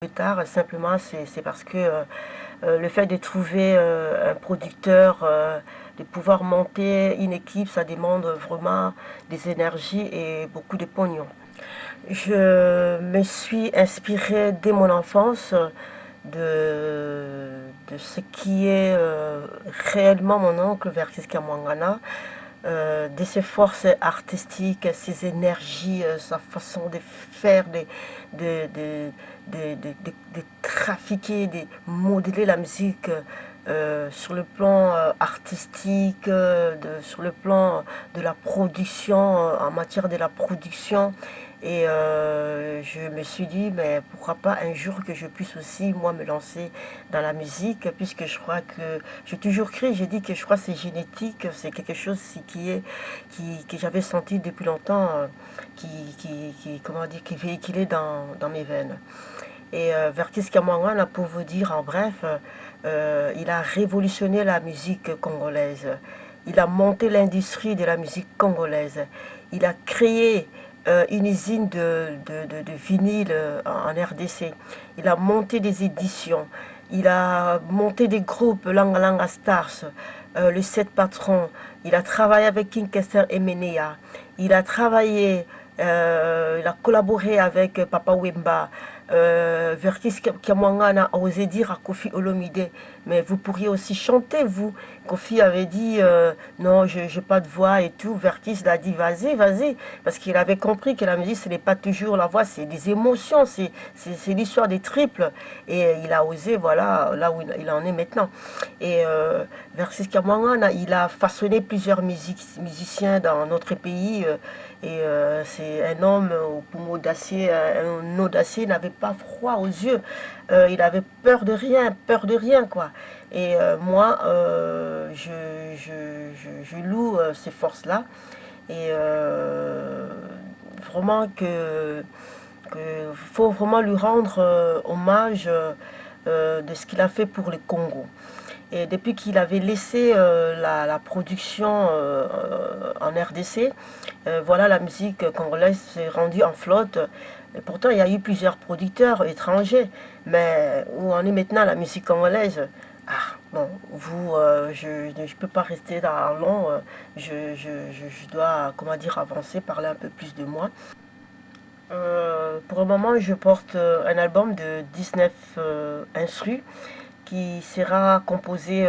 Plus tard, simplement, c'est parce que le fait de trouver un producteur, de pouvoir monter une équipe, ça demande vraiment des énergies et beaucoup de pognon. Je me suis inspirée dès mon enfance de ce qui est réellement mon oncle Verkis Kamwangana, de ses forces artistiques, ses énergies, sa façon de faire, de, de, de trafiquer, de modeler la musique sur le plan artistique, sur le plan de la production, en matière de la production. Et je me suis dit, mais pourquoi pas un jour que je puisse aussi, moi, me lancer dans la musique, puisque je crois que, j'ai toujours cru, j'ai dit que je crois que c'est génétique, c'est quelque chose que j'avais senti depuis longtemps, comment dire, qui véhiculait dans mes veines. Et Verkis Kamwangwana, pour vous dire en bref, il a révolutionné la musique congolaise. Il a monté l'industrie de la musique congolaise. Il a créé une usine de vinyle en RDC. Il a monté des éditions. Il a monté des groupes, Langa Langa Stars, le 7 Patrons. Il a travaillé avec King Kester et Menea. Il a travaillé, il a collaboré avec Papa Wemba. Verkis Kamwangana a osé dire à Kofi Olomide, mais vous pourriez aussi chanter, vous. Kofi avait dit, non, je n'ai pas de voix et tout. Verkis l'a dit, vas-y, vas-y. Parce qu'il avait compris que la musique, ce n'est pas toujours la voix, c'est des émotions, c'est l'histoire des triples. Et il a osé, voilà, là où il en est maintenant. Et Verkis Kamwangana, il a façonné plusieurs musiciens dans notre pays. Et c'est un homme au poumon d'acier, un audacieux, n'avait pas froid aux yeux. Il avait peur de rien, quoi. Et moi, je loue ces forces-là. Et vraiment que faut vraiment lui rendre hommage de ce qu'il a fait pour le Congo. Et depuis qu'il avait laissé la production en RDC, voilà, la musique congolaise s'est rendue en flotte. Et pourtant, il y a eu plusieurs producteurs étrangers. Mais où en est maintenant la musique congolaise? Ah, bon, vous, je ne peux pas rester dans long. Je dois, comment dire, avancer, parler un peu plus de moi. Pour le moment, je porte un album de 19 instrus qui sera composé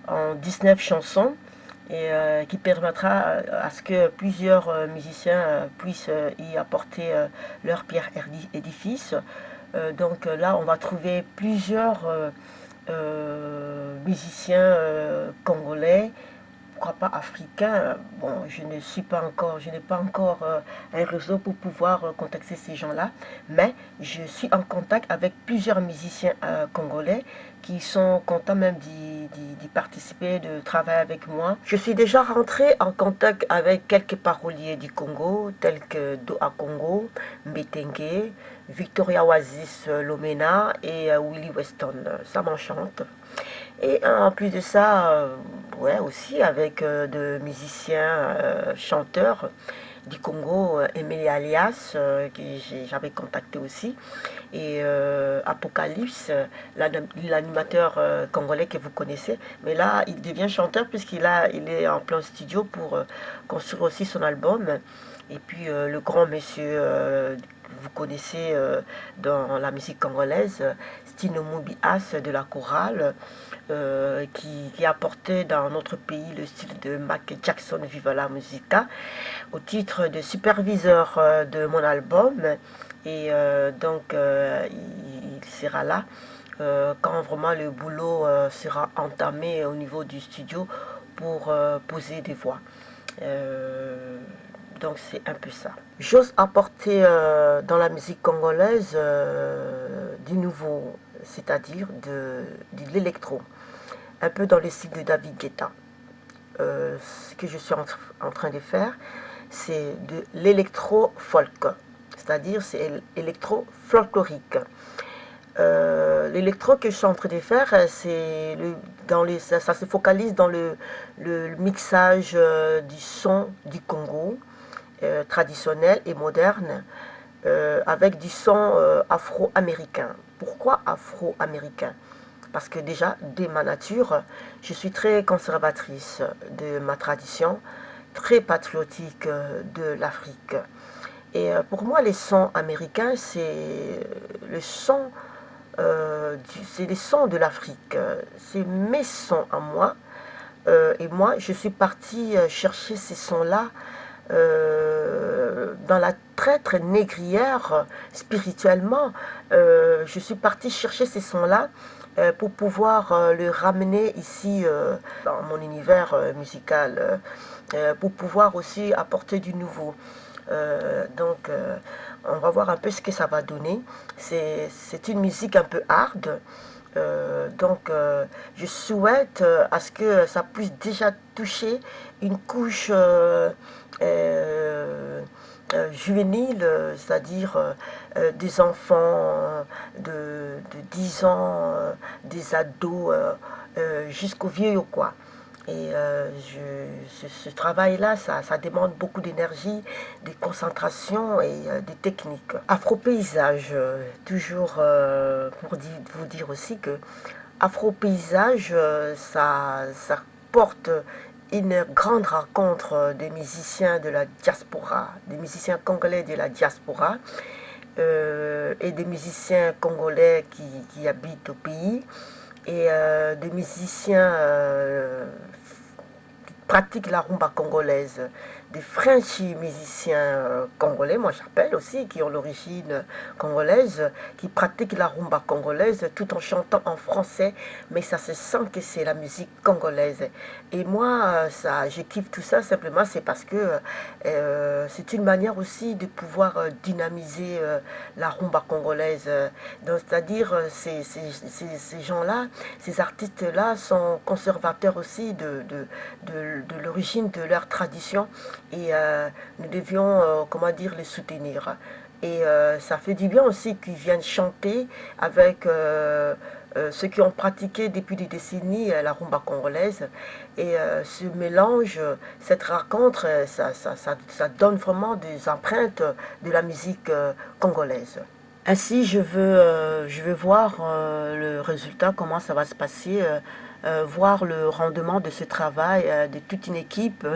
en 19 chansons et qui permettra à ce que plusieurs musiciens puissent y apporter leur pierre édifice. Donc là, on va trouver plusieurs musiciens congolais, pourquoi pas africain. Bon, je n'ai pas encore un réseau pour pouvoir contacter ces gens-là, mais je suis en contact avec plusieurs musiciens congolais qui sont contents même d'y participer, de travailler avec moi. Je suis déjà rentrée en contact avec quelques paroliers du Congo, tels que Doa Congo, Mbetenge, Victoria Oasis Lomena et Willie Weston. Ça m'enchante. Et en plus de ça, ouais, aussi avec de musiciens, chanteurs du Congo, Emile Alias, que j'avais contacté aussi, et Apocalypse, l'animateur congolais que vous connaissez. Mais là, il devient chanteur il est en plein studio pour construire aussi son album. Et puis le grand monsieur vous connaissez dans la musique congolaise, Stino Mubias de la chorale, qui apportait dans notre pays le style de Mac Jackson Viva la Musica, au titre de superviseur de mon album. Et donc, il sera là quand vraiment le boulot sera entamé au niveau du studio pour poser des voix. Donc c'est un peu ça. J'ose apporter dans la musique congolaise du nouveau, c'est-à-dire de l'électro, un peu dans le style de David Guetta. Ce que je suis en train de faire, c'est de l'électro-folk, c'est-à-dire c'est électro-folklorique. L'électro que je suis en train de faire, ça se focalise dans le mixage du son du Congo, traditionnel et moderne, avec du son afro-américain. Pourquoi afro-américain? Parce que déjà, dès ma nature, je suis très conservatrice de ma tradition, très patriotique de l'Afrique. Et pour moi, les sons américains, le son, c'est les sons de l'Afrique. C'est mes sons à moi. Et moi, je suis partie chercher ces sons-là dans la traître négrière spirituellement. Je suis partie chercher ces sons-là pour pouvoir le ramener ici dans mon univers musical, pour pouvoir aussi apporter du nouveau. On va voir un peu ce que ça va donner. C'est une musique un peu hard. Je souhaite à ce que ça puisse déjà toucher une couche juvénile, c'est-à-dire des enfants de 10 ans, des ados, jusqu'aux vieux, quoi. Et ce travail-là, ça demande beaucoup d'énergie, de concentration et des techniques. Afro-paysage, toujours pour vous dire aussi que Afro-paysage, ça porte une grande rencontre des musiciens de la diaspora, des musiciens congolais de la diaspora et des musiciens congolais qui habitent au pays et des musiciens qui pratiquent la rumba congolaise, des Frenchies musiciens congolais, moi j'appelle aussi, qui ont l'origine congolaise, qui pratiquent la rumba congolaise tout en chantant en français, mais ça se sent que c'est la musique congolaise. Et moi, je kiffe tout ça simplement, c'est parce que c'est une manière aussi de pouvoir dynamiser la rumba congolaise. C'est-à-dire, ces gens-là, ces artistes-là sont conservateurs aussi de l'origine de leur tradition et nous devions, comment dire, les soutenir. Et ça fait du bien aussi qu'ils viennent chanter avec ceux qui ont pratiqué depuis des décennies la rumba congolaise. Et ce mélange, cette rencontre, ça donne vraiment des empreintes de la musique congolaise. Ainsi, je veux voir le résultat, comment ça va se passer, voir le rendement de ce travail de toute une équipe.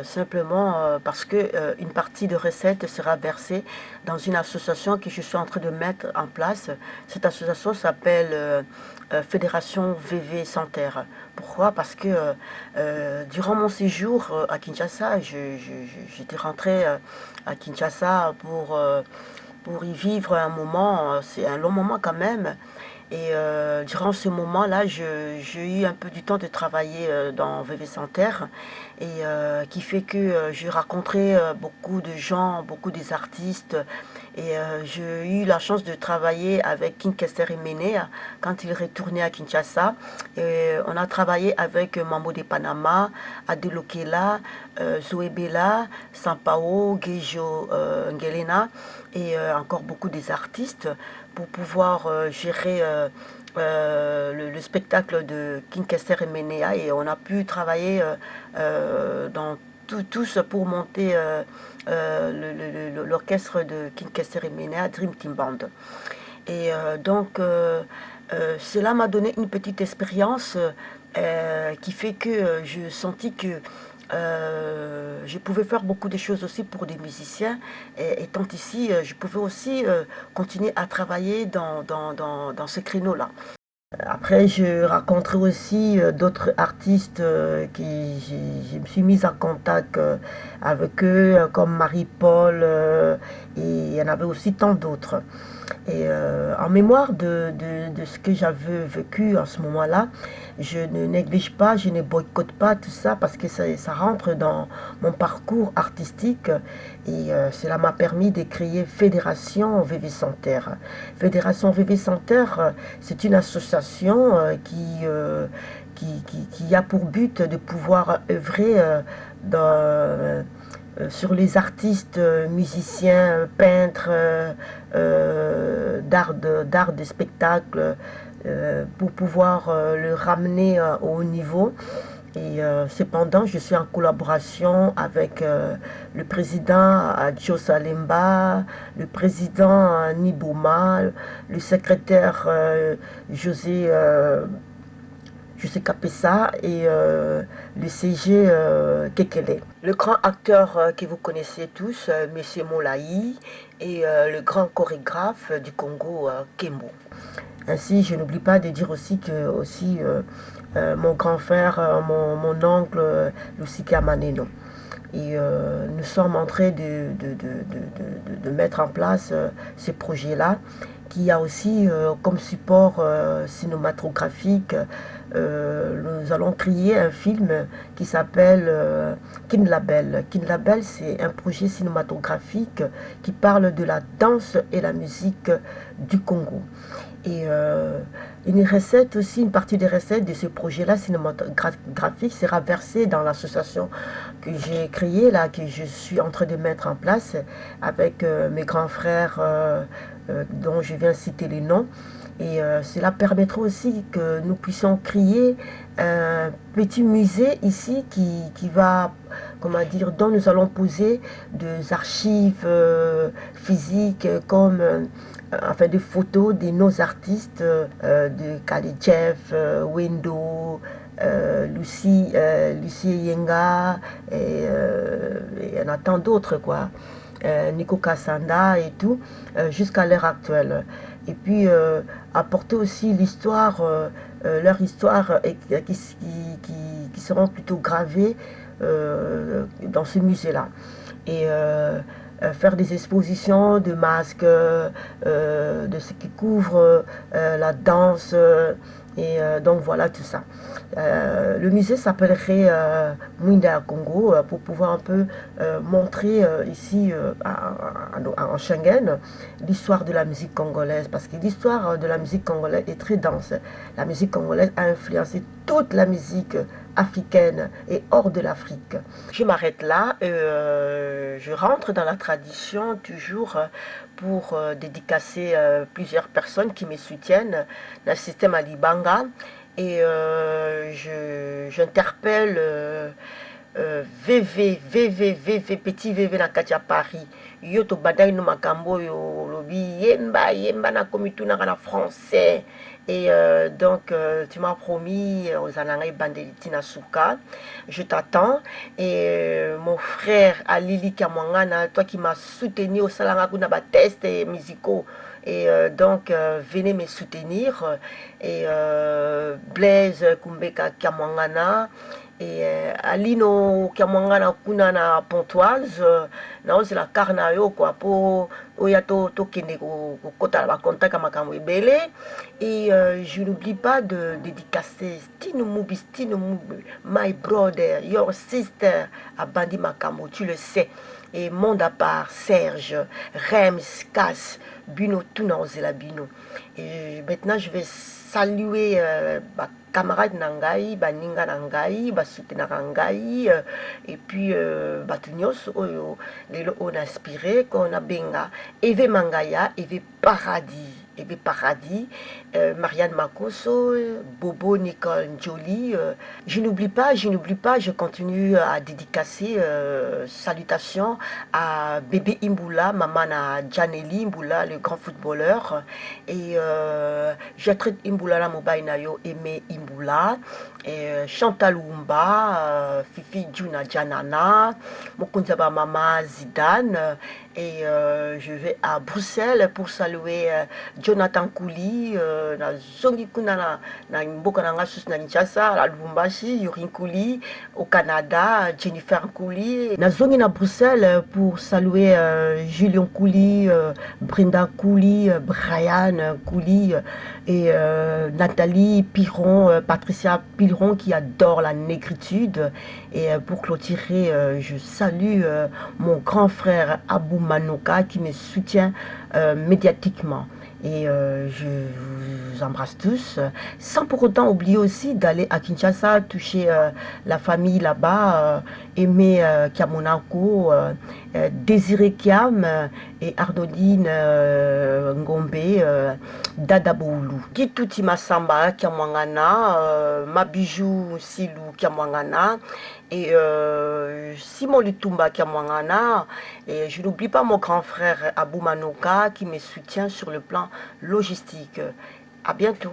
Simplement parce que une partie de recettes sera versée dans une association que je suis en train de mettre en place. Cette association s'appelle Fédération VV Sans Terre. Pourquoi? Parce que durant mon séjour à Kinshasa, j'étais rentrée à Kinshasa pour y vivre un moment, c'est un long moment quand même. Et durant ce moment-là, j'ai eu un peu du temps de travailler dans VV Santerre et qui fait que j'ai rencontré beaucoup de gens, beaucoup des artistes et j'ai eu la chance de travailler avec King Kester Emene quand il retournait à Kinshasa. Et on a travaillé avec Mambo de Panama, Adelokela, Zoé Bella, Sampao, Gejo Ngelena et encore beaucoup des artistes pour pouvoir gérer le spectacle de King Kester et Menea et on a pu travailler dans tous pour monter l'orchestre de King Kester et Menea, Dream Team Band. Et cela m'a donné une petite expérience qui fait que je sentis que je pouvais faire beaucoup de choses aussi pour des musiciens. Et étant ici, je pouvais aussi continuer à travailler dans ce créneau-là. Après, je rencontrais aussi d'autres artistes qui je me suis mise en contact avec eux, comme Marie-Paul, et il y en avait aussi tant d'autres. Et en mémoire de ce que j'avais vécu en ce moment-là, je ne néglige pas, je ne boycotte pas tout ça parce que ça rentre dans mon parcours artistique et cela m'a permis de créer Fédération VV Sans Terre. Fédération VV Sans Terre, c'est une association qui a pour but de pouvoir œuvrer sur les artistes, musiciens, peintres, d'art de spectacle, pour pouvoir le ramener au haut niveau Et cependant, je suis en collaboration avec le président Joe Salemba, le président Nibouma, le secrétaire José, José Capessa et le CG Kekele. Le grand acteur que vous connaissez tous, Monsieur Molaï, et le grand chorégraphe du Congo, Kembo. Ainsi, je n'oublie pas de dire aussi que mon grand frère, mon oncle, Lusika Maneno. Et nous sommes en train de mettre en place ce projet-là, qui a aussi comme support cinématographique. Nous allons créer un film qui s'appelle Kinlabel. Kinlabel, c'est un projet cinématographique qui parle de la danse et la musique du Congo. Et une recette aussi, une partie des recettes de ce projet-là cinématographique sera versée dans l'association que j'ai créée, là, que je suis en train de mettre en place avec mes grands frères dont je viens citer les noms. Et cela permettra aussi que nous puissions créer un petit musée ici qui va, comment dire, dont nous allons poser des archives physiques comme enfin des photos de nos artistes de Kali Jeff, Wendo, Lucie Yenga et il y en a tant d'autres quoi. Nico Kassanda et tout, jusqu'à l'heure actuelle. Et puis apporter aussi l'histoire, leur histoire qui seront plutôt gravées dans ce musée-là. Et faire des expositions de masques, de ce qui couvre la danse. Et donc voilà tout ça. Le musée s'appellerait Mwinda Congo pour pouvoir un peu montrer ici en Schengen l'histoire de la musique congolaise. Parce que l'histoire de la musique congolaise est très dense. La musique congolaise a influencé toute la musique africaine et hors de l'Afrique. Je m'arrête là. Je rentre dans la tradition toujours pour dédicacer plusieurs personnes qui me soutiennent dans le système Alibanga. Et j'interpelle petit VV na Katia Paris. Yo to badai no makambo yo lobi yemba na komituna na français. Et donc tu m'as promis aux Anangai Bandeliti na Souka. Je t'attends. Et mon frère Alili Kamwangana, toi qui m'as soutenu au Salangaku na ba test musicaux. Et donc venez me soutenir. Et Blaise Kumbeka Kamwangana et Alino Kamwangana kuna na Pontoise na c'est la carnayo quoi pour oyato to kende ko kota ba contact makambo ebele. Et je n'oublie pas de dédicacer Stino Mubi, my brother, your sister à Bandi Makambo, tu le sais. Et monde à part, Serge, Rems, Cass, Bino, tout dans la Bino. Et maintenant, je vais saluer camarade Nangai, Baninga Nangai, Basutena Nangai, et puis Batunios, on a inspiré, qu'on a benga, Eve Mangaya, Eve Paradis. Eve Paradis, Marianne Makoso, Bobo Nicole Jolie. Je n'oublie pas, je continue à dédicacer salutations à bébé Imboula, maman à Janely Imboula, le grand footballeur. Et je traite Imboula la mobile nayo aimé Imboula. Et Chantal Oumba, Fifi Djuna Janana, Mokunzaba Mama Zidane. Et je vais à Bruxelles pour saluer Jonathan Kouli, na zongi kuna na mboka na ngasus na Kinshasa, à Lubumbashi, Yorin Kouli, au Canada, Jennifer Kouli. Na zongi na Bruxelles pour saluer Julien Kouli, Brenda Kouli, Brian Kouli et Nathalie Piron, Patricia Piron qui adore la négritude. Et pour clôturer, je salue mon grand frère Abou Manoka qui me soutient médiatiquement. Et je vous embrasse tous, sans pour autant oublier aussi d'aller à Kinshasa, toucher la famille là-bas, Aimé Kiamonako, Désiré Kiam et Arnoline Ngombe, Dada Boulou. Kituti Masamba Kiamwangana, Mabijou Silou Kiamwangana et Simon Lutumba Kiamwangana. Et je n'oublie pas mon grand frère Abou Manoka qui me soutient sur le plan logistique. À bientôt.